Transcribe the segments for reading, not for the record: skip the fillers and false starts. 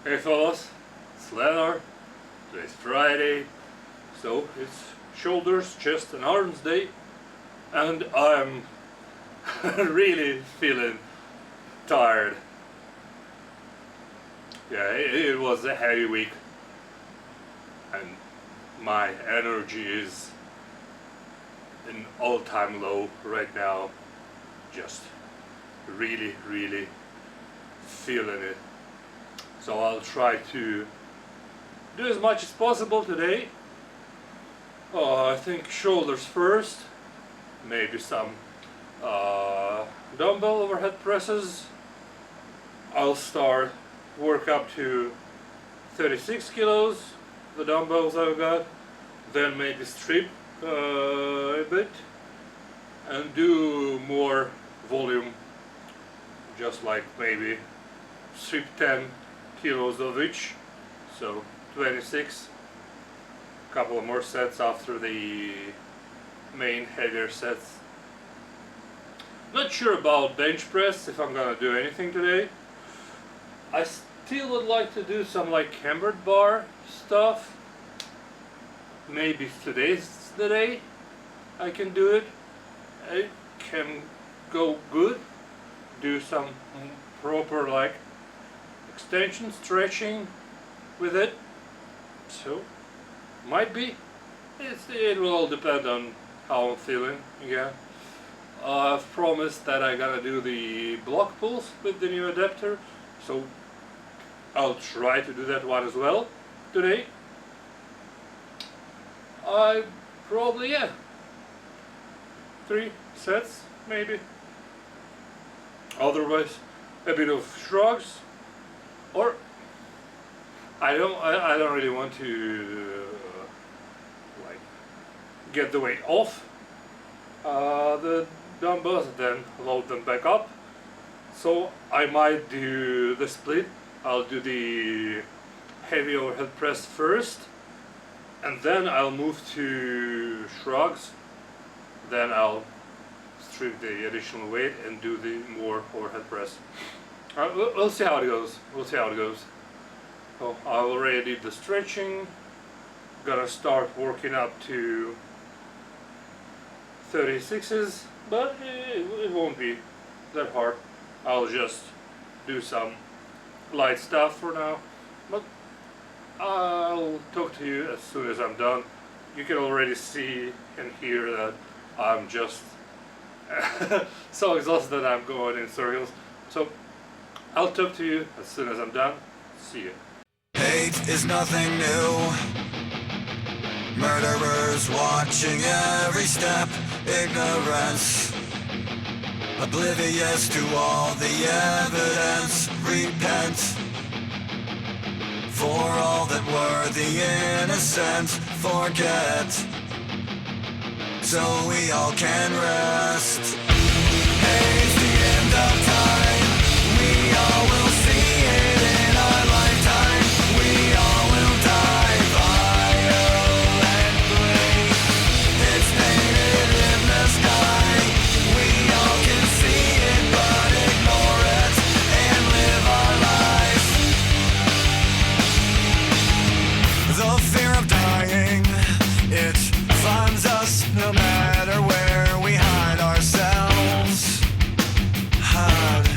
Hey fellas, it's Leonard. Today's Friday, so it's shoulders, chest and arms day, and I'm really feeling tired. Yeah, it was a heavy week, and my energy is an all-time low right now. Just really feeling it. So I'll try to do as much as possible today. I think shoulders first, maybe some dumbbell overhead presses. I'll start work up to 36 kilos, the dumbbells I've got, then maybe strip a bit and do more volume, just like maybe strip 10 kilos of each, so 26, couple of more sets after the main heavier sets. Not sure about bench press, if I'm gonna do anything today. I still would like to do some like hammered bar stuff. Maybe today's the day I can do it. It can go good. Do some proper like extension stretching with it, so might be. It will all depend on how I'm feeling. Yeah, I've promised that I gotta do the block pulls with the new adapter, so I'll try to do that one as well today. I probably, yeah, 3 sets maybe. Otherwise a bit of shrugs, or I don't really want to like get the weight off the dumbbells and then load them back up. So I might do the split. I'll do the heavy overhead press first, and then I'll move to shrugs. Then I'll strip the additional weight and do the more overhead press. We'll see how it goes. So I already did the stretching. Gonna start working up to 36s, but it won't be that hard. I'll just do some light stuff for now, but I'll talk to you as soon as I'm done. You can already see and hear that I'm just so exhausted that I'm going in circles. So I'll talk to you as soon as I'm done. See you. Hate is nothing new. Murderers watching every step. Ignorance, oblivious to all the evidence. Repent for all that were the innocent. Forget, so we all can rest. Hate's the end of time. We all will see it in our lifetime. We all will die violently. It's painted in the sky. We all can see it but ignore it and live our lives. The fear of dying, it finds us no matter where we hide ourselves. Hide.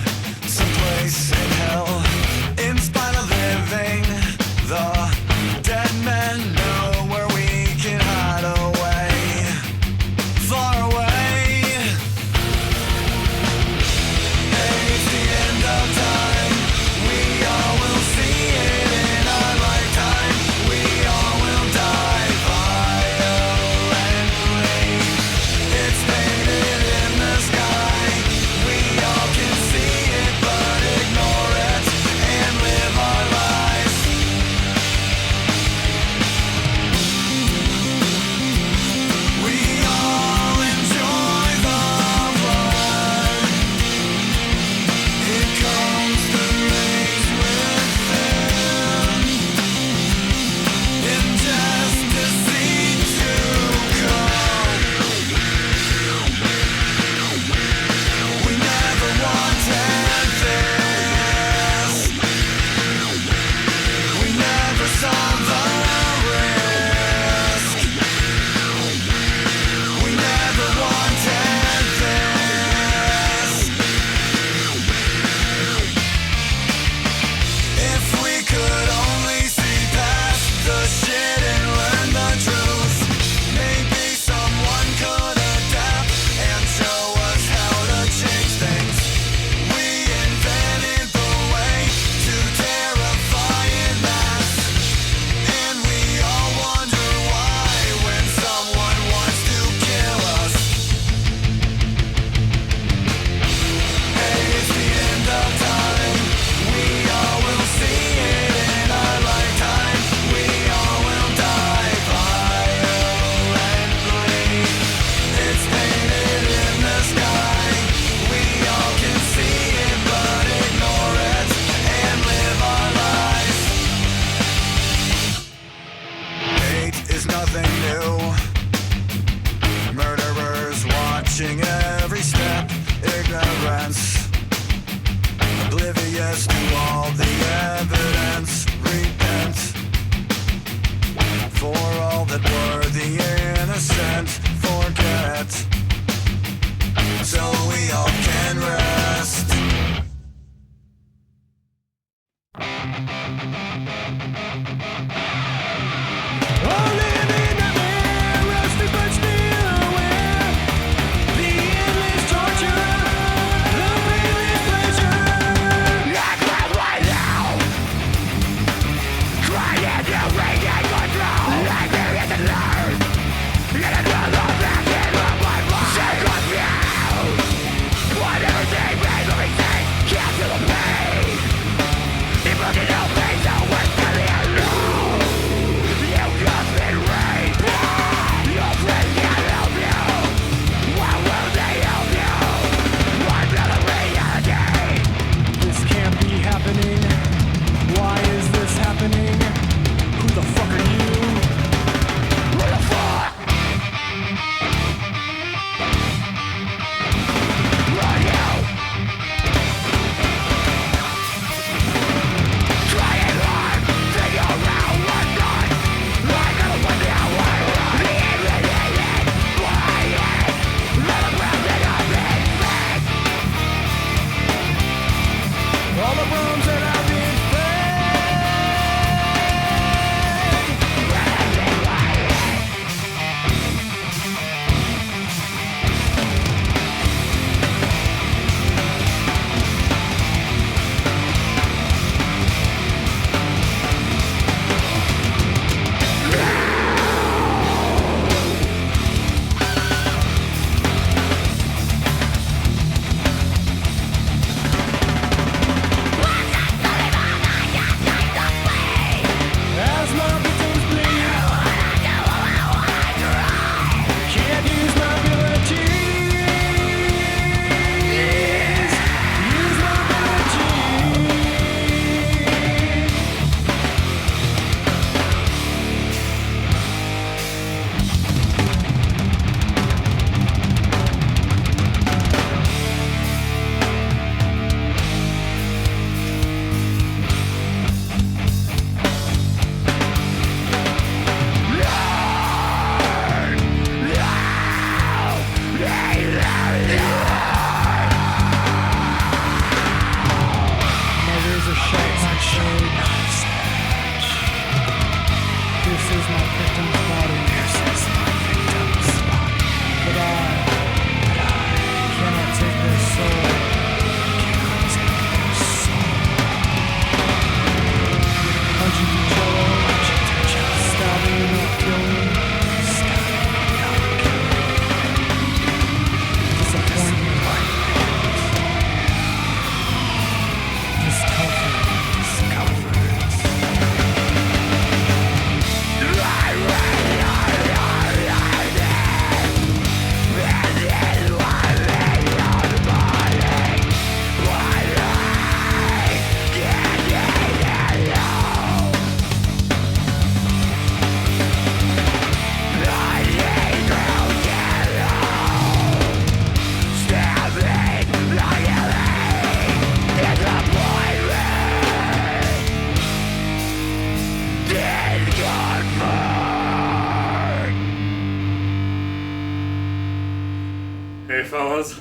Hey fellas,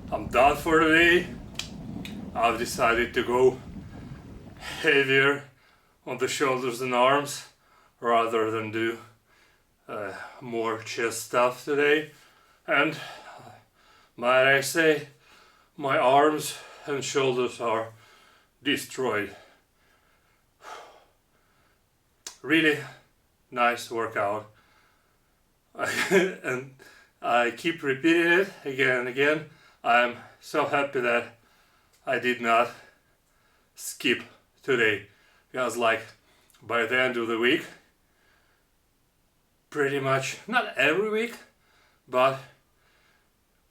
I'm done for today. I've decided to go heavier on the shoulders and arms rather than do more chest stuff today. And might I say, my arms and shoulders are destroyed. Really nice workout. And I keep repeating it again and again. I'm so happy that I did not skip today, because like by the end of the week, pretty much, not every week, but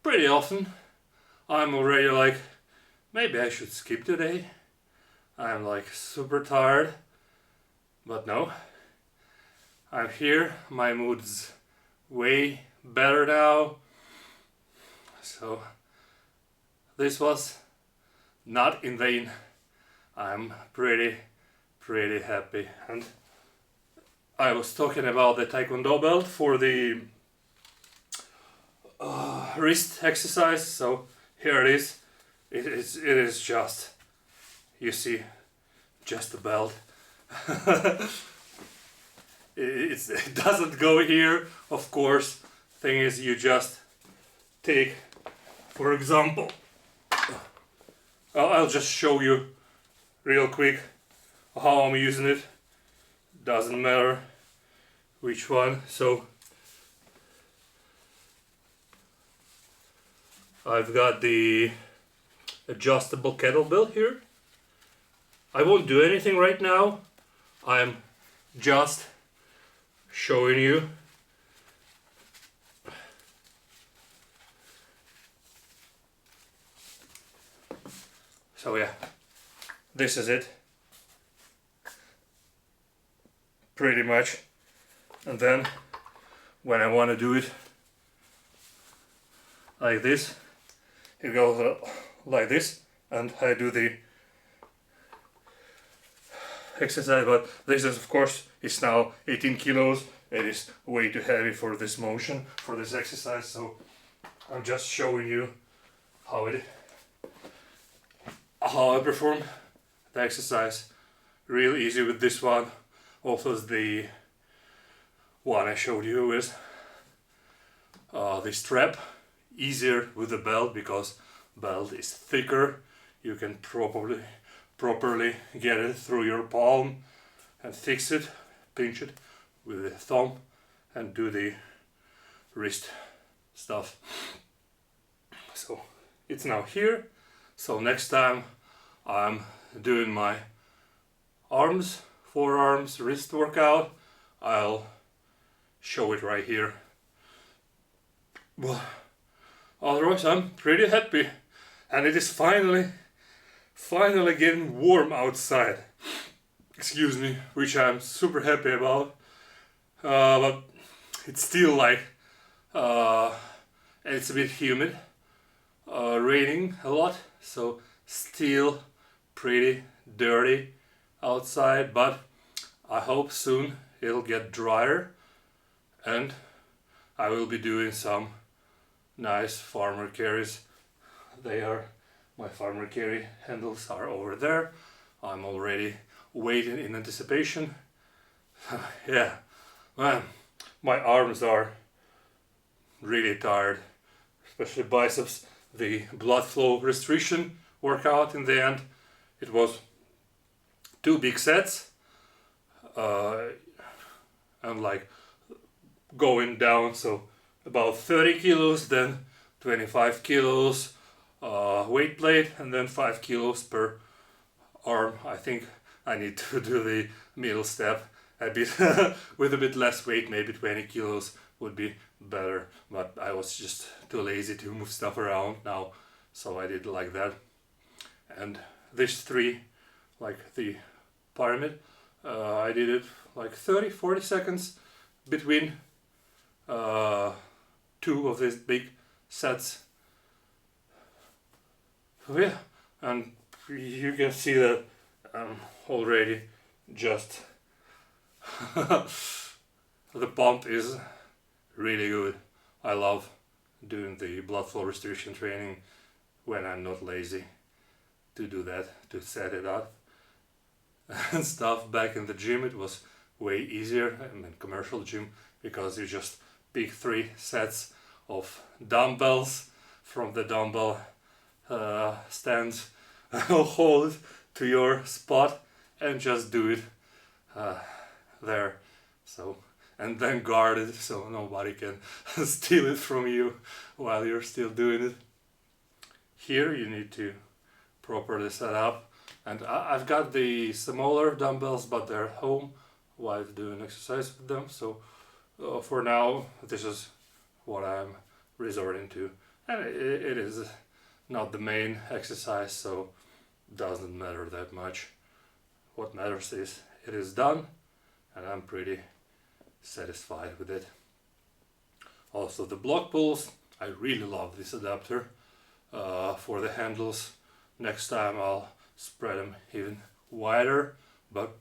pretty often, I'm already like, maybe I should skip today. I'm like super tired, but no, I'm here, my mood's way better now, so this was not in vain. I'm pretty happy. And I was talking about the taekwondo belt for the wrist exercise, so here it is. It is just, you see, just a belt. It doesn't go here, of course. Thing is, you just take, for example, I'll just show you real quick how I'm using it. Doesn't matter which one. So I've got the adjustable kettlebell here. I won't do anything right now. I'm just showing you. So yeah, this is it. Pretty much. And then when I want to do it like this, it goes like this, and I do the exercise. But this is, of course, it's now 18 kilos. It is way too heavy for this motion, for this exercise. So I'm just showing you how I perform the exercise. Real easy with this one. Also the one I showed you is the strap. Easier with the belt because belt is thicker. You can properly get it through your palm and fix it, pinch it with the thumb and do the wrist stuff. So it's now here. So next time I'm doing my arms, forearms, wrist workout, I'll show it right here. Well, otherwise I'm pretty happy, and it is finally getting warm outside. Excuse me, which I'm super happy about. But it's still like it's a bit humid, raining a lot, so still pretty dirty outside, but I hope soon it'll get drier and I will be doing some nice farmer carries. My farmer carry handles are over there. I'm already waiting in anticipation. Yeah, man, my arms are really tired, especially biceps. The blood flow restriction workout in the end, it was 2 big sets and like going down, so about 30 kilos, then 25 kilos weight plate, and then 5 kilos per arm. I think I need to do the middle step a bit with a bit less weight. Maybe 20 kilos would be better, but I was just too lazy to move stuff around now, so I did like that. And this 3, like the pyramid, I did it like 30-40 seconds between 2 of these big sets. So yeah, and you can see that I'm already just the pump is really good. I love doing the blood flow restriction training when I'm not lazy to do that, to set it up and stuff. Back in the gym it was way easier, I mean commercial gym, because you just pick 3 sets of dumbbells from the dumbbell stands, hold it to your spot and just do it there. So, and then guard it so nobody can steal it from you while you're still doing it. Here you need to properly set up, and I've got the smaller dumbbells, but they're home while doing exercise with them. So for now this is what I'm resorting to, and it is not the main exercise, so doesn't matter that much. What matters is it is done and I'm pretty satisfied with it. Also the block pulls, I really love this adapter for the handles. Next time I'll spread them even wider, but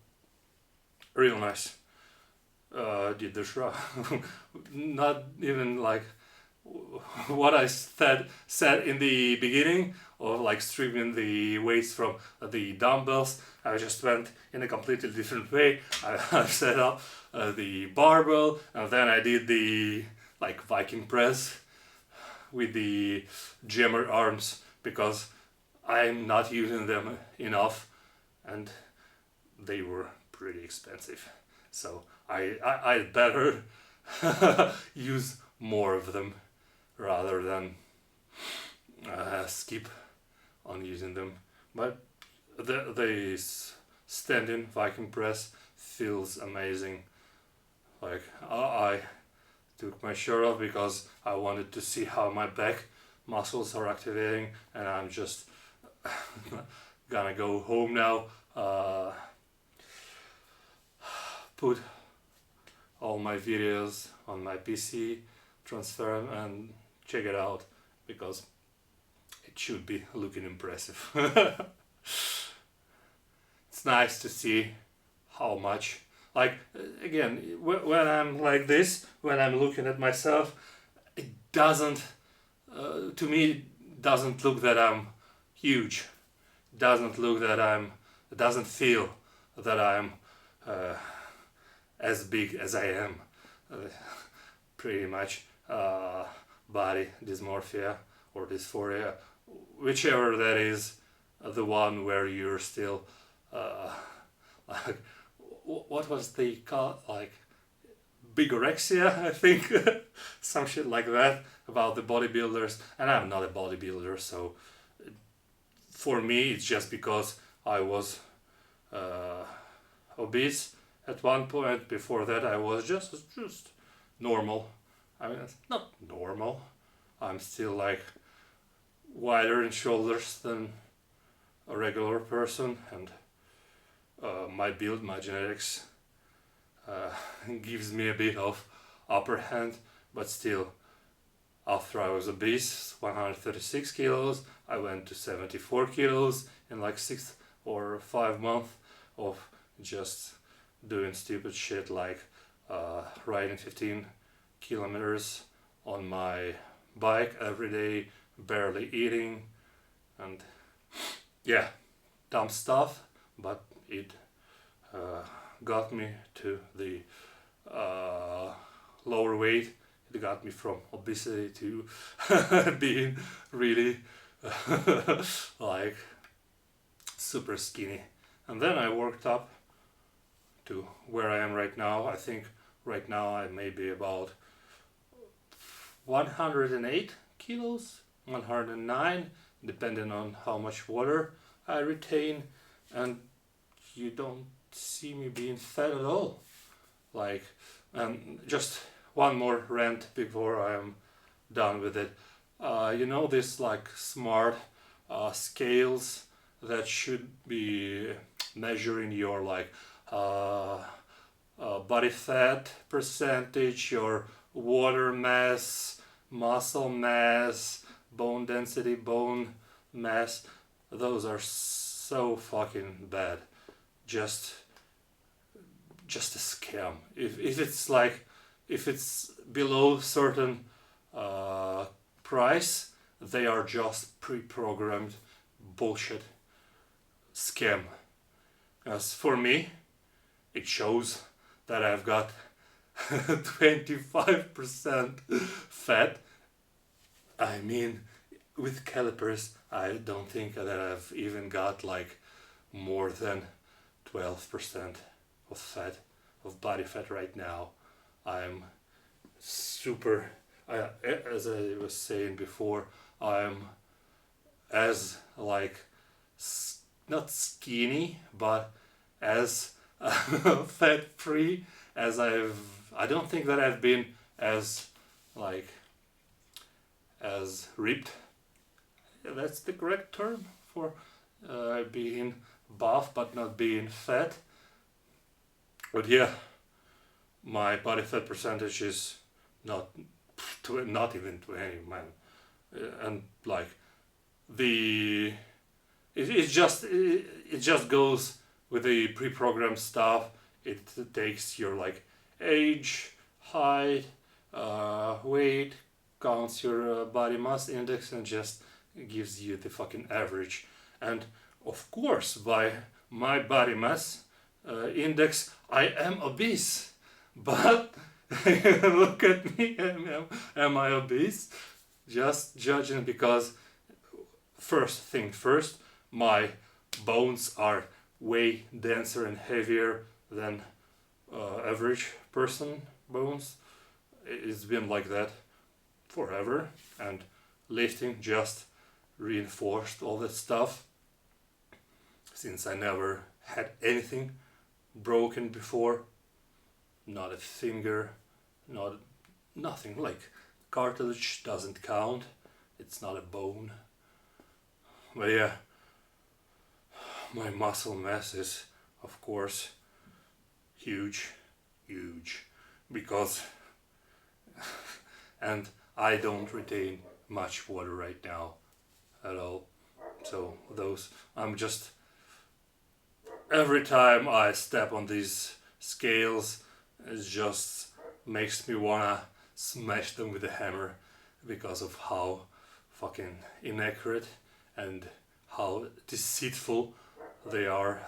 real nice. Did the shrug not even like what I said in the beginning of like stripping the weights from the dumbbells. I just went in a completely different way. I set up the barbell, and then I did the like Viking press with the jammer arms because I'm not using them enough, and they were pretty expensive. So I better use more of them rather than skip on using them. But the standing Viking press feels amazing. Like I took my shirt off because I wanted to see how my back muscles are activating, and I'm just gonna go home now, put all my videos on my PC, transfer them, and check it out because it should be looking impressive. It's nice to see how much, like, again, when I'm like this, when I'm looking at myself, it doesn't, to me, it doesn't look that I'm huge. Doesn't look that it doesn't feel that I'm as big as I am. Pretty much body dysmorphia or dysphoria, whichever that is, the one where you're still like, what was the call, like bigorexia, I think. Some shit like that about the bodybuilders, and I'm not a bodybuilder, so for me it's just because I was obese at one point. Before that I was just normal. I mean, it's not normal, I'm still like wider in shoulders than a regular person, and my build, my genetics gives me a bit of upper hand, but still, after I was obese, 136 kilos, I went to 74 kilos in like 6 or 5 months of just doing stupid shit like riding 15 kilometers on my bike every day, barely eating, and yeah, dumb stuff, but it got me to the lower weight. It got me from obesity to being really like super skinny, and then I worked up to where I am right now. I think right now I may be about 108 kilos, 109, depending on how much water I retain, and you don't see me being fat at all. Like, just one more rant before I am done with it. You know, this like smart scales that should be measuring your like body fat percentage, your water mass, muscle mass, bone density, bone mass. Those are so fucking bad. Just a scam. If it's like, if it's below certain price, they are just pre-programmed bullshit scam. As for me, it shows that I've got 25% fat. I mean, with calipers, I don't think that I've even got like more than 12% of fat, of body fat right now. I'm super, as I was saying before, I'm as like not skinny, but as fat free as I don't think that I've been as like as ripped. That's the correct term for being buff but not being fat. But yeah, my body fat percentage is not even 20, man. And like it just goes with the pre-programmed stuff. It takes your like age, height, weight, counts your body mass index and just gives you the fucking average. And of course, by my body mass index, I am obese. But look at me, am I obese? Just judging because first thing first, my bones are way denser and heavier than average person bones. It's been like that forever, and lifting just reinforced all that stuff, since I never had anything broken before, not a finger, nothing. Like cartilage doesn't count, it's not a bone. But yeah, my muscle mass is of course huge, because and I don't retain much water right now at all. So I'm just, every time I step on these scales, it just makes me wanna smash them with a hammer because of how fucking inaccurate and how deceitful they are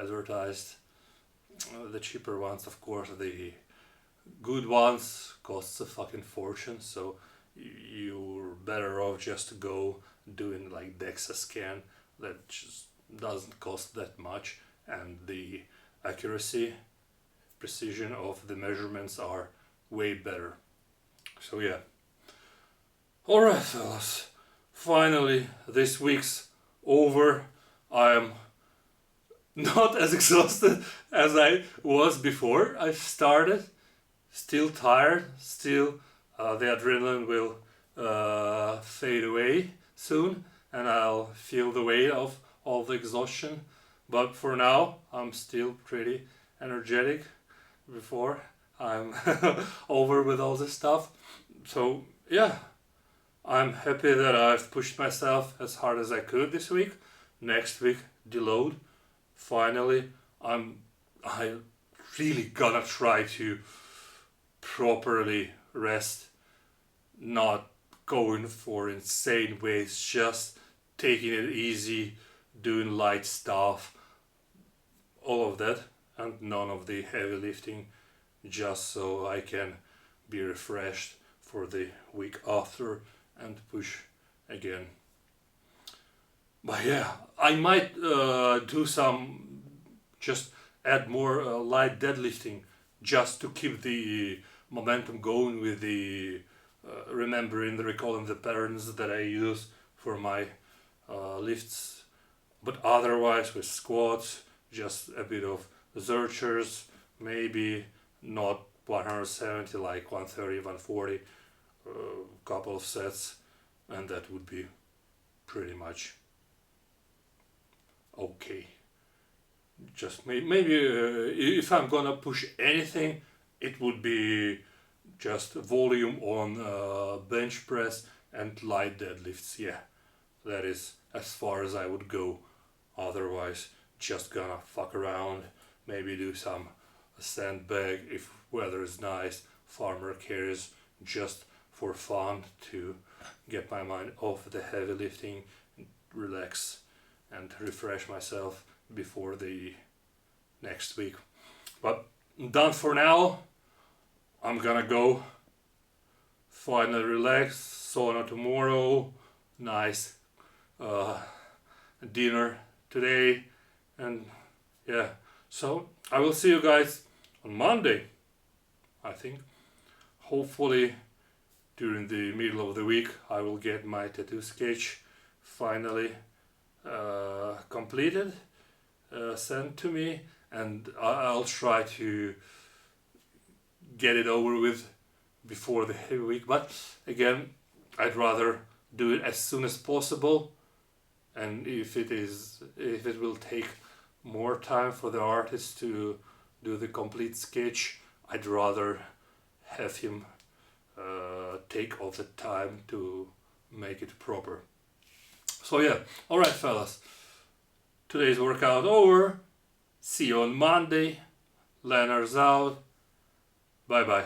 advertised. The cheaper ones, of course, the good ones costs a fucking fortune, so you're better off just to go doing like DEXA scan that just doesn't cost that much, and the accuracy, precision of the measurements are way better. So yeah. Alright fellas, finally this week's over. I'm not as exhausted as I was before I started. Still tired, still the adrenaline will fade away soon, and I'll feel the weight of all the exhaustion. But for now, I'm still pretty energetic before I'm over with all this stuff. So yeah, I'm happy that I've pushed myself as hard as I could this week. Next week, deload. Finally, I really gonna try to properly rest, not going for insane ways, just taking it easy, doing light stuff, all of that, and none of the heavy lifting, just so I can be refreshed for the week after and push again. But yeah, I might do some, just add more light deadlifting just to keep the momentum going with the recalling the patterns that I use for my lifts. But otherwise with squats, just a bit of exerters, maybe not 170, like 130, 140, couple of sets, and that would be pretty much okay. Just maybe if I'm gonna push anything, it would be just volume on bench press and light deadlifts. Yeah, that is as far as I would go. Otherwise, just gonna fuck around, maybe do some sandbag if weather is nice, farmer carries, just for fun, to get my mind off the heavy lifting, relax and refresh myself before the next week. But done for now. I'm gonna go finally relax, sauna tomorrow, nice dinner today, and yeah, so I will see you guys on Monday, I think. Hopefully during the middle of the week I will get my tattoo sketch finally completed, sent to me, and I'll try to get it over with before the heavy week. But again, I'd rather do it as soon as possible, and if it will take more time for the artist to do the complete sketch, I'd rather have him take all the time to make it proper. So yeah, alright fellas, today's workout over. See you on Monday. Leonard's out. Bye bye.